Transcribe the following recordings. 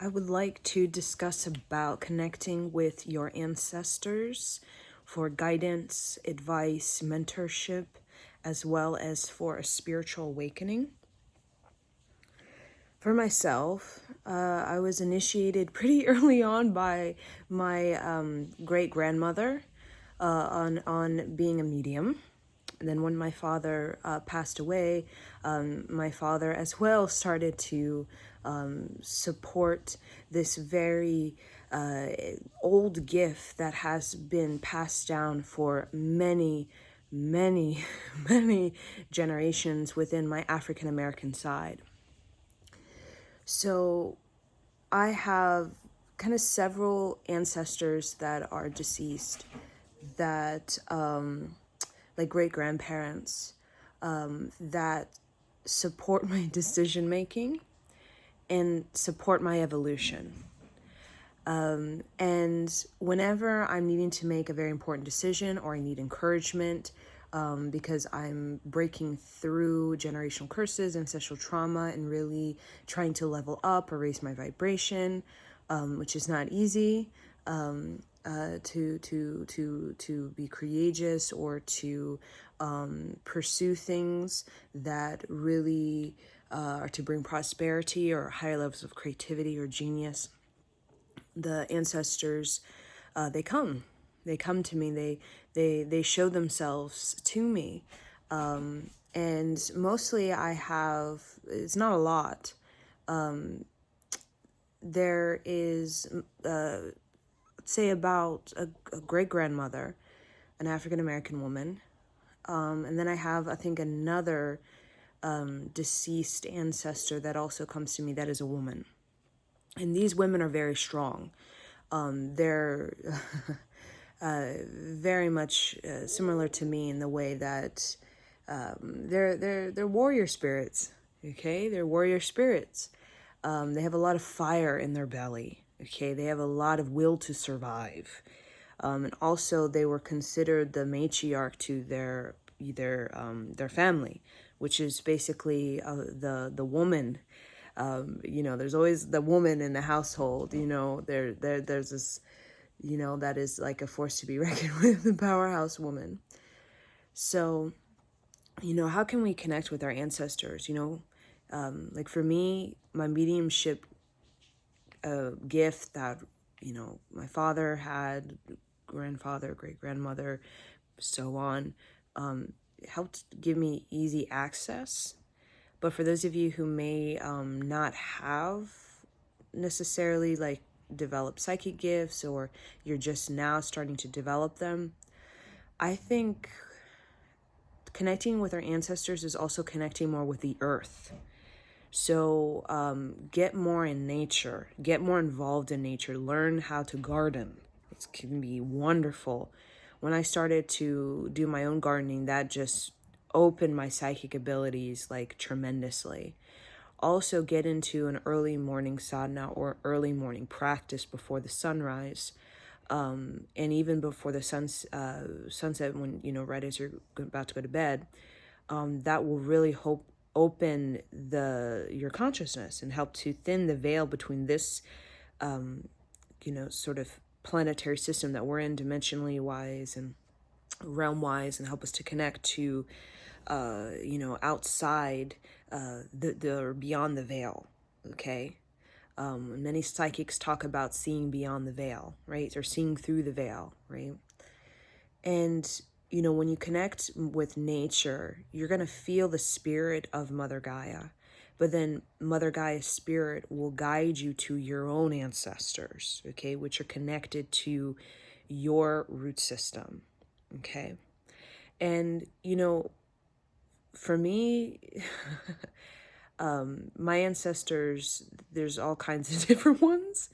I would like to discuss about connecting with your ancestors for guidance, advice, mentorship, as well as for a spiritual awakening. For myself, I was initiated pretty early on by my great grandmother on being a medium. And then when my father passed away, my father as well started to support this very old gift that has been passed down for many, many generations within my African American side. So I have kind of several ancestors that are deceased that like great grandparents that support my decision making and support my evolution. And whenever I'm needing to make a very important decision or I need encouragement because I'm breaking through generational curses, ancestral trauma, and really trying to level up or raise my vibration, which is not easy. To be courageous or to pursue things that really are to bring prosperity or higher levels of creativity or genius. The ancestors, they come to me, they show themselves to me, and mostly I have, it's not a lot. There is say about a great grandmother, an African American woman, and then I have, I think, another deceased ancestor that also comes to me that is a woman. And these women are very strong. They're very much similar to me in the way that they're warrior spirits. Okay, they're warrior spirits. They have a lot of fire in their belly. Okay, they have a lot of will to survive. And also, they were considered the matriarch to their family, which is basically the woman. There's always the woman in the household. There's this, that is like a force to be reckoned with, the powerhouse woman. So, how can we connect with our ancestors? Like for me, my mediumship gift that my father had, grandfather, great grandmother, so on, helped give me easy access. But for those of you who may not have necessarily like developed psychic gifts, or you're just now starting to develop them, I think connecting with our ancestors is also connecting more with the earth. So get more in nature, get more involved in nature, learn how to garden. It can be wonderful. When I started to do my own gardening, that just opened my psychic abilities like tremendously. Also get into an early morning sadhana or early morning practice before the sunrise, and even before the sunset, when right as you're about to go to bed. That will really open your consciousness and help to thin the veil between this sort of planetary system that we're in, dimensionally wise and realm wise, and help us to connect to outside the beyond the veil. Okay. Many psychics talk about seeing beyond the veil, right? Or seeing through the veil, right? And when you connect with nature, you're going to feel the spirit of Mother Gaia. But then Mother Gaia's spirit will guide you to your own ancestors, okay, which are connected to your root system, okay? And, for me, my ancestors, there's all kinds of different ones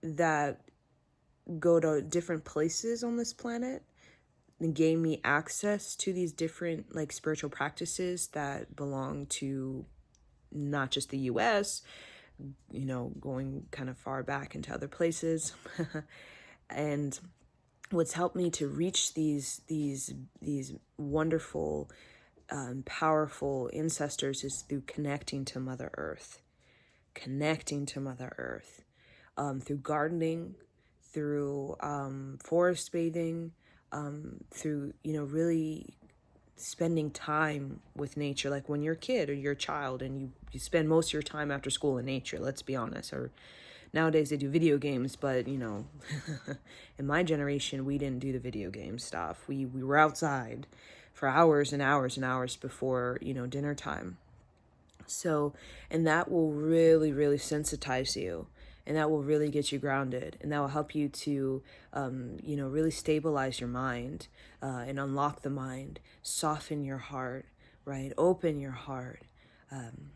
that go to different places on this planet and gave me access to these different like spiritual practices that belong to not just the US, going kind of far back into other places. And what's helped me to reach these wonderful, powerful ancestors is through connecting to Mother Earth, connecting to Mother Earth, through gardening, through forest bathing, through, really spending time with nature. Like when you're a kid or you're a child and you spend most of your time after school in nature, let's be honest. Or nowadays they do video games, but in my generation, we didn't do the video game stuff. We were outside for hours and hours and hours before, dinner time. So, and that will really, really sensitize you. And that will really get you grounded. And that will help you to, really stabilize your mind, and unlock the mind, soften your heart, right? Open your heart.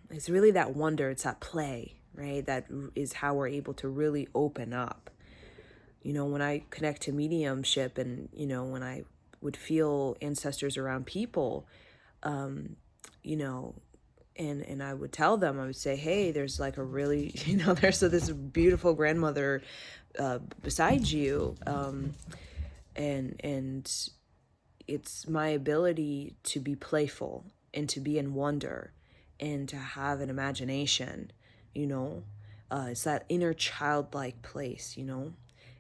It's really that wonder, it's that play, right? That is how we're able to really open up. When I connect to mediumship and, when I would feel ancestors around people, you know, and I would tell them, I would say, hey, there's like a really, there's this beautiful grandmother beside you, and it's my ability to be playful and to be in wonder and to have an imagination, it's that inner childlike place,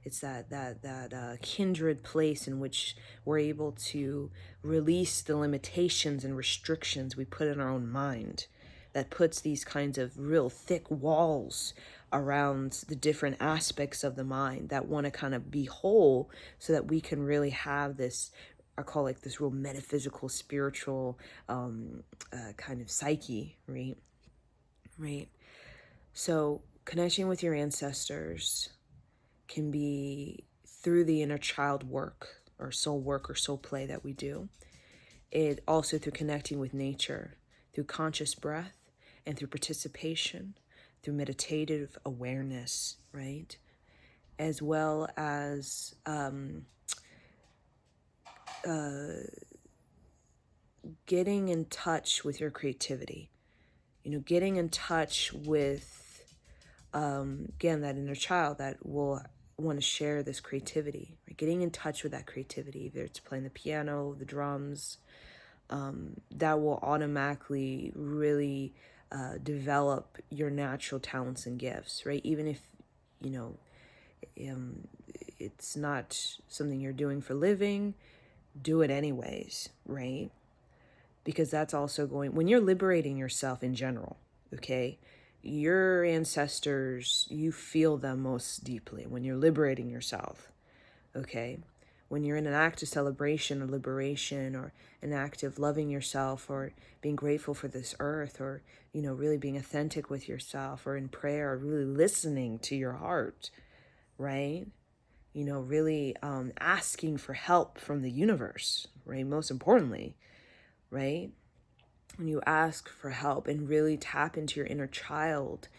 it's that kindred place in which we're able to release the limitations and restrictions we put in our own mind, that puts these kinds of real thick walls around the different aspects of the mind that want to kind of be whole, so that we can really have this, I call it this real metaphysical, spiritual kind of psyche, right? So connecting with your ancestors can be through the inner child work or soul play that we do. It also through connecting with nature, through conscious breath, and through participation, through meditative awareness, right? As well as getting in touch with your creativity, getting in touch with, again, that inner child that will want to share this creativity, right? Getting in touch with that creativity, either it's playing the piano, the drums, that will automatically really develop your natural talents and gifts, right? Even if, it's not something you're doing for living, do it anyways, right? Because that's also when you're liberating yourself in general, okay? Your ancestors, you feel them most deeply when you're liberating yourself, okay? When you're in an act of celebration or liberation, or an act of loving yourself, or being grateful for this earth, or, really being authentic with yourself, or in prayer, or really listening to your heart, right? Really asking for help from the universe, right? Most importantly, right? When you ask for help and really tap into your inner child,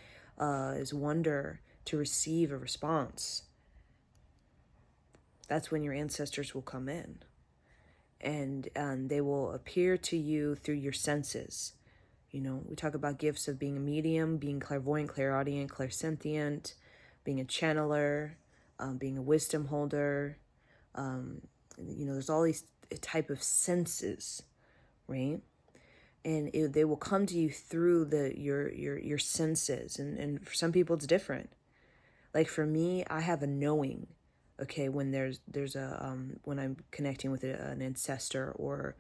is wonder to receive a response. That's when your ancestors will come in, and they will appear to you through your senses. We talk about gifts of being a medium, being clairvoyant, clairaudient, clairsentient, being a channeler, being a wisdom holder. There's all these type of senses, right? And they will come to you through your senses, and for some people it's different. Like for me, I have a knowing, okay, when there's a when I'm connecting with an ancestor, or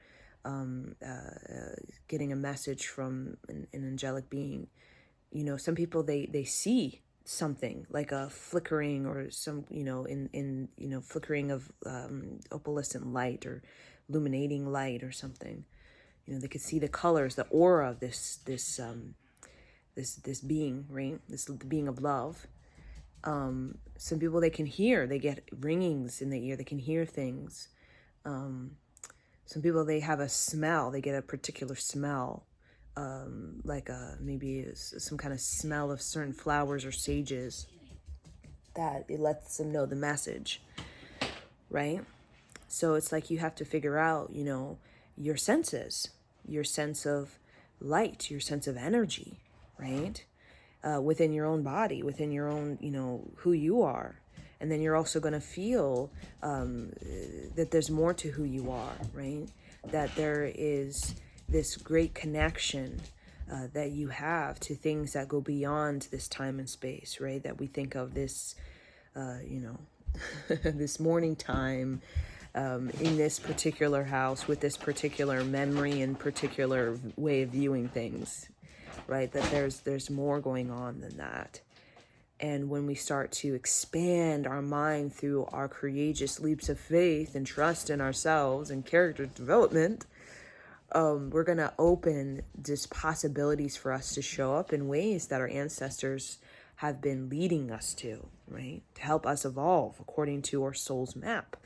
getting a message from an angelic being. Some people they see something like a flickering, or some in flickering of opalescent light or illuminating light or something. They could see the colors, the aura of this being, right? This being of love. Some people, they can hear, they get ringings in the ear, they can hear things. Some people, they have a smell, they get a particular smell, like maybe some kind of smell of certain flowers or sages, that it lets them know the message, right? So it's like you have to figure out, your senses, your sense of light, your sense of energy, right? Within your own body, within your own, who you are. And then you're also going to feel that there's more to who you are, right? That there is this great connection that you have to things that go beyond this time and space, right? That we think of this, this morning time, in this particular house with this particular memory and particular way of viewing things, right? That there's more going on than that. And when we start to expand our mind through our courageous leaps of faith and trust in ourselves and character development, we're going to open just possibilities for us to show up in ways that our ancestors have been leading us to, right? To help us evolve according to our soul's map,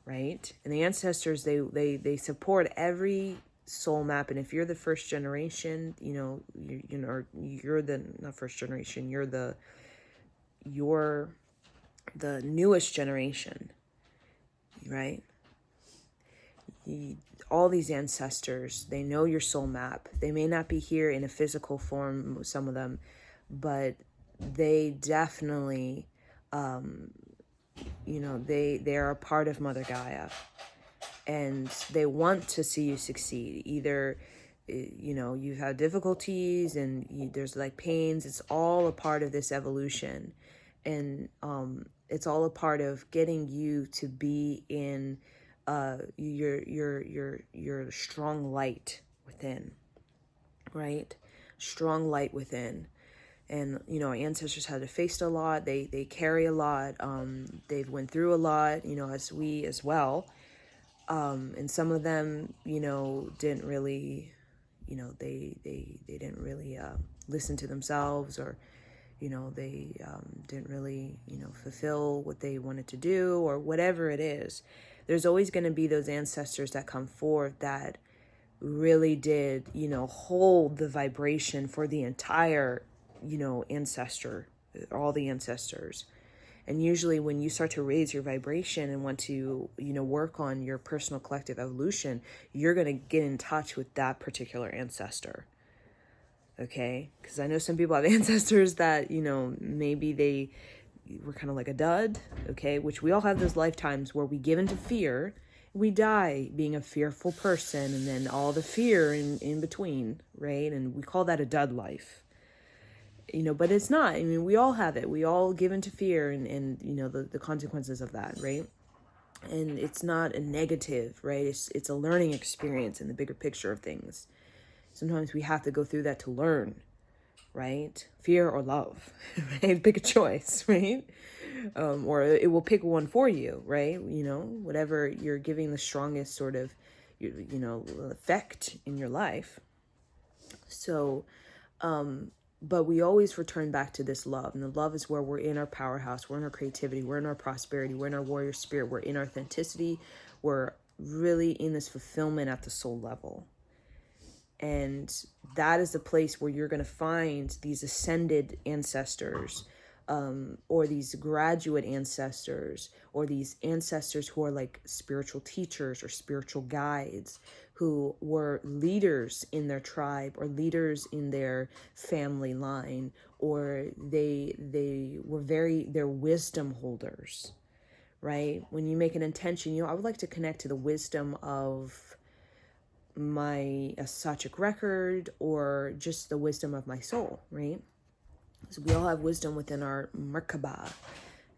right? And the ancestors, they support every soul map. And if you're the first generation, you're the, not first generation, you're the newest generation, right? All these ancestors, they know your soul map. They may not be here in a physical form, some of them, but they definitely, they are a part of Mother Gaia, and they want to see you succeed. Either, you've had difficulties and there's like pains. It's all a part of this evolution, and it's all a part of getting you to be in your strong light within, right? Strong light within. And our ancestors had to face a lot. They carry a lot. They've went through a lot, as we as well. And some of them, didn't really, they didn't really listen to themselves, or they didn't really fulfill what they wanted to do, or whatever it is. There's always going to be those ancestors that come forth that really did hold the vibration for the entire ancestor, all the ancestors. And usually when you start to raise your vibration and want to work on your personal collective evolution, you're going to get in touch with that particular ancestor. Okay, because I know some people have ancestors that maybe they were kind of like a dud, okay, which we all have those lifetimes where we give into fear, we die being a fearful person, and then all the fear in between, right? And we call that a dud life, but it's not. I mean, we all have it. We all give into fear and the consequences of that, right? And it's not a negative, right? It's a learning experience in the bigger picture of things. Sometimes we have to go through that to learn, right? Fear or love, right? Pick a choice, right? Or it will pick one for you, right? Whatever you're giving the strongest sort of, effect in your life. So, but we always return back to this love. And the love is where we're in our powerhouse, we're in our creativity, we're in our prosperity, we're in our warrior spirit, we're in authenticity, we're really in this fulfillment at the soul level. And that is the place where you're going to find these ascended ancestors, or these graduate ancestors, or these ancestors who are like spiritual teachers or spiritual guides, who were leaders in their tribe or leaders in their family line, or they were they're wisdom holders, right? When you make an intention, I would like to connect to the wisdom of my Akashic record, or just the wisdom of my soul, right? So we all have wisdom within our Merkaba,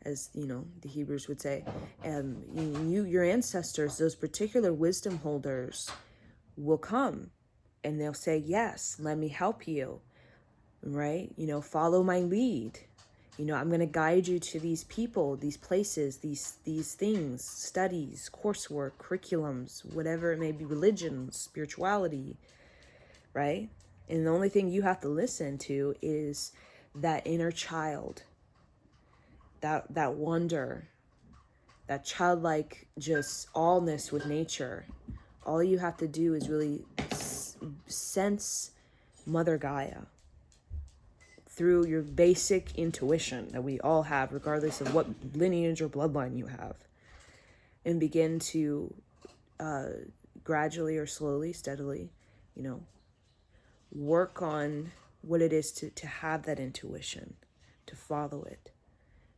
as the Hebrews would say. And your ancestors, those particular wisdom holders, will come and they'll say, yes, let me help you, right? Follow my lead. I'm going to guide you to these people, these places, these things, studies, coursework, curriculums, whatever it may be, religions, spirituality, right? And the only thing you have to listen to is that inner child, that wonder, that childlike just allness with nature. All you have to do is really sense Mother Gaia through your basic intuition that we all have, regardless of what lineage or bloodline you have, and begin to gradually or slowly, steadily, work on what it is to have that intuition, to follow it,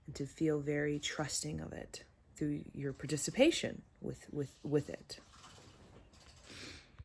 and to feel very trusting of it through your participation with it.